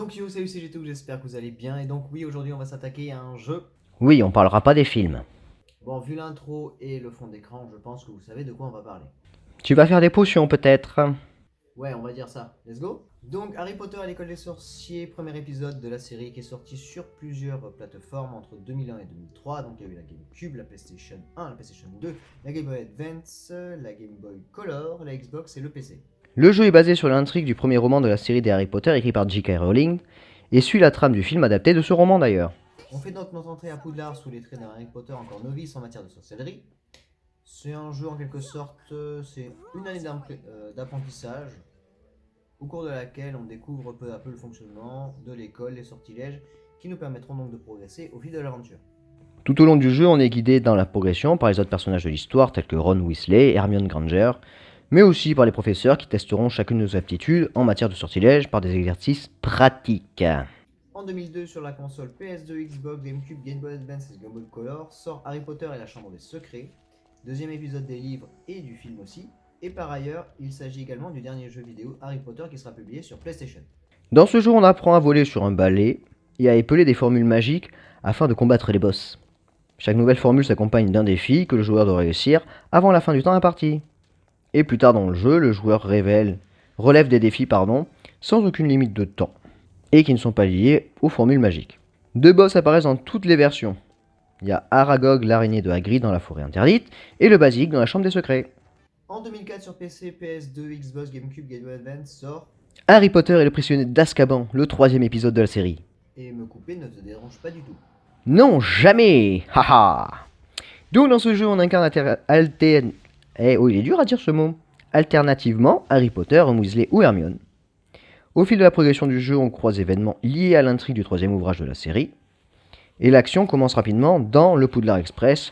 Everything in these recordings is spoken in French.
Donc yo, salut, c'est G2, j'espère que vous allez bien. Et donc oui, aujourd'hui on va s'attaquer à un jeu. Oui, on parlera pas des films. Bon, vu l'intro et le fond d'écran, je pense que vous savez de quoi on va parler. Tu vas faire des potions peut-être. Ouais, on va dire ça. Let's go. Donc Harry Potter à l'école des sorciers, premier épisode de la série qui est sorti sur plusieurs plateformes entre 2001 et 2003. Donc il y a eu la GameCube, la PlayStation 1, la PlayStation 2, la Game Boy Advance, la Game Boy Color, la Xbox et le PC. Le jeu est basé sur l'intrigue du premier roman de la série des Harry Potter écrit par J.K. Rowling et suit la trame du film adapté de ce roman d'ailleurs. On fait donc notre entrée à Poudlard sous les traits d'un Harry Potter encore novice en matière de sorcellerie. C'est un jeu en quelque sorte, c'est une année d'apprentissage au cours de laquelle on découvre peu à peu le fonctionnement de l'école, les sortilèges qui nous permettront donc de progresser au fil de l'aventure. Tout au long du jeu, on est guidé dans la progression par les autres personnages de l'histoire tels que Ron Weasley et Hermione Granger, mais aussi par les professeurs qui testeront chacune de nos aptitudes en matière de sortilège par des exercices pratiques. En 2002, sur la console PS2, Xbox, GameCube, Game Boy Advance et Game Boy Color, sort Harry Potter et la Chambre des Secrets, deuxième épisode des livres et du film aussi, et par ailleurs, il s'agit également du dernier jeu vidéo Harry Potter qui sera publié sur PlayStation. Dans ce jeu, on apprend à voler sur un balai et à épeler des formules magiques afin de combattre les boss. Chaque nouvelle formule s'accompagne d'un défi que le joueur doit réussir avant la fin du temps imparti. Et plus tard dans le jeu, le joueur relève des défis sans aucune limite de temps, et qui ne sont pas liés aux formules magiques. Deux boss apparaissent dans toutes les versions. Il y a Aragog, l'araignée de Hagrid dans la forêt interdite, et le basique dans la chambre des secrets. En 2004 sur PC, PS2, Xbox, GameCube, Game Boy Advance sort Harry Potter et le prisonnier d'Azkaban, le troisième épisode de la série. et me couper ne te dérange pas du tout. Non, jamais. Haha. Donc dans ce jeu, on incarne il est dur à dire ce mot. Alternativement, Harry Potter, Ron Weasley ou Hermione. Au fil de la progression du jeu, on croise événements liés à l'intrigue du troisième ouvrage de la série. Et l'action commence rapidement dans le Poudlard Express,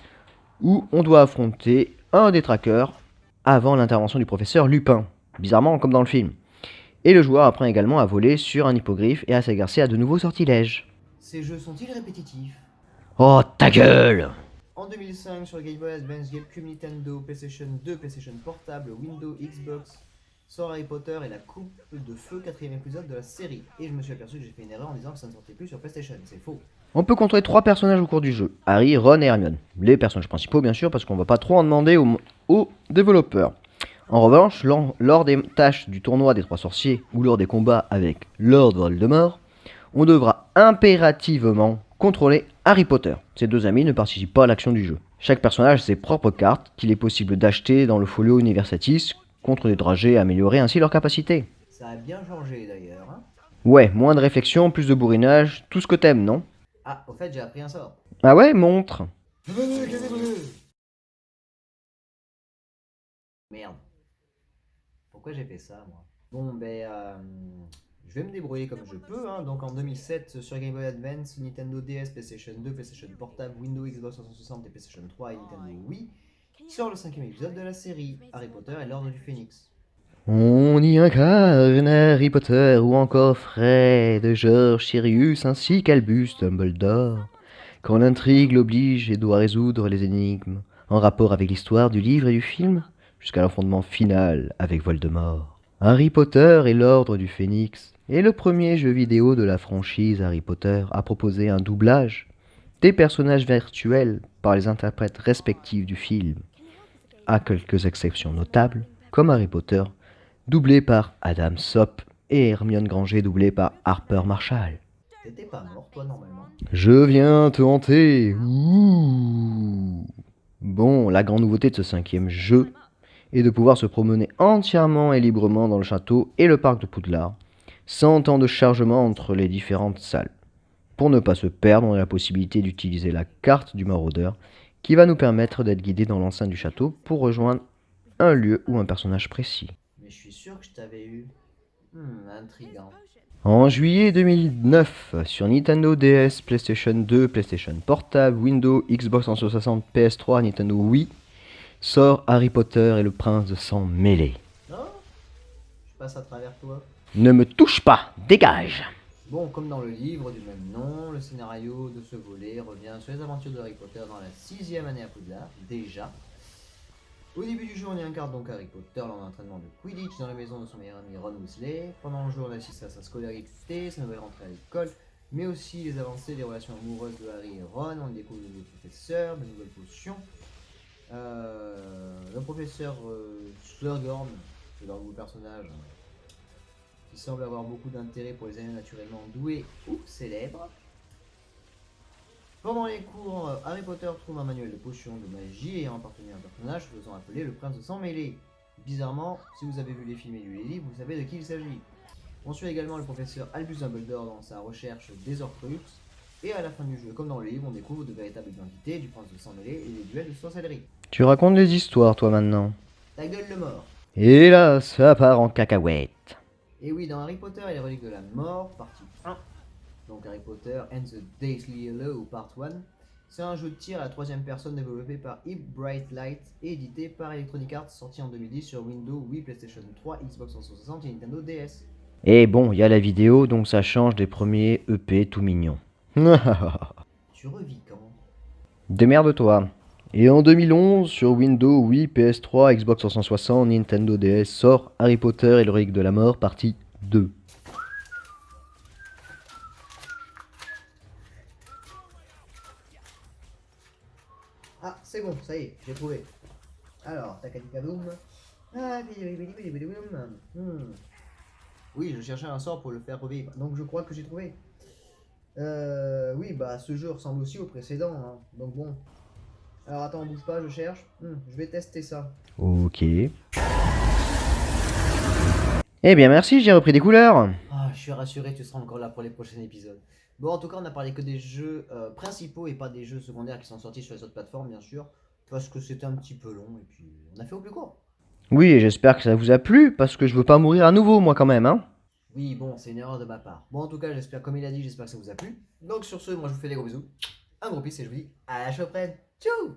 où on doit affronter un des traqueurs avant l'intervention du professeur Lupin, bizarrement comme dans le film. Et le joueur apprend également à voler sur un hippogriffe et à s'exercer à de nouveaux sortilèges. Ces jeux sont-ils répétitifs? Oh ta gueule! En 2005 sur Game Boy Advance, GameCube, Nintendo, PlayStation 2, PlayStation Portable, Windows, Xbox, sort Harry Potter et la coupe de feu, quatrième épisode de la série. Et je me suis aperçu que j'ai fait une erreur en disant que ça ne sortait plus sur PlayStation, c'est faux. On peut contrôler trois personnages au cours du jeu, Harry, Ron et Hermione. Les personnages principaux bien sûr, parce qu'on va pas trop en demander aux développeurs. En revanche, lors des tâches du tournoi des trois sorciers ou lors des combats avec Lord Voldemort, on devra impérativement contrôler Harry Potter. Ces deux amis ne participent pas à l'action du jeu. Chaque personnage a ses propres cartes qu'il est possible d'acheter dans le folio Universitas contre des dragées et améliorer ainsi leurs capacités. Ça a bien changé d'ailleurs, hein. Ouais, moins de réflexion, plus de bourrinage, tout ce que t'aimes, non? Ah, au fait, j'ai appris un sort. Ah ouais, montre. Merde. Pourquoi j'ai fait ça, moi? Bon, je vais me débrouiller comme je peux, hein. Donc en 2007, sur Game Boy Advance, Nintendo DS, PlayStation 2, PlayStation Portable, Windows, Xbox 360 et PlayStation 3 et Nintendo Wii, sort le cinquième épisode de la série, Harry Potter et l'Ordre du Phénix. On y incarne Harry Potter ou encore Fred, George, Sirius ainsi qu'Albus Dumbledore. Quand l'intrigue l'oblige et doit résoudre les énigmes en rapport avec l'histoire du livre et du film, jusqu'à l'affrontement final avec Voldemort. Harry Potter et l'Ordre du Phénix est le premier jeu vidéo de la franchise Harry Potter à proposer un doublage des personnages virtuels par les interprètes respectifs du film, à quelques exceptions notables, comme Harry Potter, doublé par Adam Sopp, et Hermione Granger, doublée par Harper Marshall. T'étais pas mort, toi, normalement? Je viens te hanter. Ouh. Bon, la grande nouveauté de ce cinquième jeu est de pouvoir se promener entièrement et librement dans le château et le parc de Poudlard, sans temps de chargement entre les différentes salles. Pour ne pas se perdre, on a la possibilité d'utiliser la carte du maraudeur qui va nous permettre d'être guidés dans l'enceinte du château pour rejoindre un lieu ou un personnage précis. Mais je suis sûr que je t'avais eu. Intriguant. En juillet 2009, sur Nintendo DS, PlayStation 2, PlayStation Portable, Windows, Xbox 360, PS3, Nintendo Wii, sort Harry Potter et le prince de sang mêlé. Non? Je passe à travers toi. Ne me touche pas, dégage! Bon, comme dans le livre du même nom, le scénario de ce volet revient sur les aventures de Harry Potter dans la sixième année à Poudlard, déjà. Au début du jeu, on y incarne donc Harry Potter lors d'un entraînement de Quidditch dans la maison de son meilleur ami Ron Weasley. Pendant le jeu, on assiste à sa scolarité, sa nouvelle rentrée à l'école, mais aussi les avancées des relations amoureuses de Harry et Ron. On découvre de nouveaux professeurs, de nouvelles potions. Le professeur Slughorn, c'est leur nouveau personnage, qui semble avoir beaucoup d'intérêt pour les élèves naturellement doués ou célèbres. Pendant les cours, Harry Potter trouve un manuel de potions de magie ayant appartenu à un personnage se faisant appeler le prince de sang mêlé. Bizarrement, si vous avez vu les films et lu les livres, vous savez de qui il s'agit. On suit également le professeur Albus Dumbledore dans sa recherche des Horcruxes, et à la fin du jeu, comme dans le livre, on découvre de véritables identités du prince de sang mêlé et des duels de sorcellerie. Tu racontes les histoires, toi, maintenant. Ta gueule le mort. Et là, ça part en cacahuète. Et oui, dans Harry Potter et les reliques de la mort, partie 1, donc Harry Potter and the Deathly Hallows Part 1, c'est un jeu de tir à la troisième personne développé par Hype Bright Light et édité par Electronic Arts, sorti en 2010 sur Windows, Wii, PlayStation 3, Xbox 360 et Nintendo DS. Et bon, il y a la vidéo, donc ça change des premiers EP tout mignons. Tu revis quand? Démerde-toi. Et en 2011, sur Windows, Wii, PS3, Xbox 360, Nintendo DS, sort Harry Potter et le relique de la mort, partie 2. Ah, c'est bon, ça y est, j'ai trouvé. Alors, takadikadoum. Ah, oui, je cherchais un sort pour le faire revivre, donc je crois que j'ai trouvé. Oui, bah ce jeu ressemble aussi au précédent, hein. Donc bon. Alors attends, bouge pas, je cherche. Je vais tester ça. Ok. Eh bien merci, j'ai repris des couleurs. Ah, je suis rassuré, tu seras encore là pour les prochains épisodes. Bon, en tout cas, on a parlé que des jeux principaux et pas des jeux secondaires qui sont sortis sur les autres plateformes, bien sûr, parce que c'était un petit peu long et puis on a fait au plus court. Oui, et j'espère que ça vous a plu, parce que je veux pas mourir à nouveau, moi quand même, hein. Oui, bon, c'est une erreur de ma part. Bon, en tout cas, j'espère, comme il a dit, j'espère que ça vous a plu. Donc sur ce, moi je vous fais des gros bisous, un gros peace et je vous dis à la prochaine. Tchou!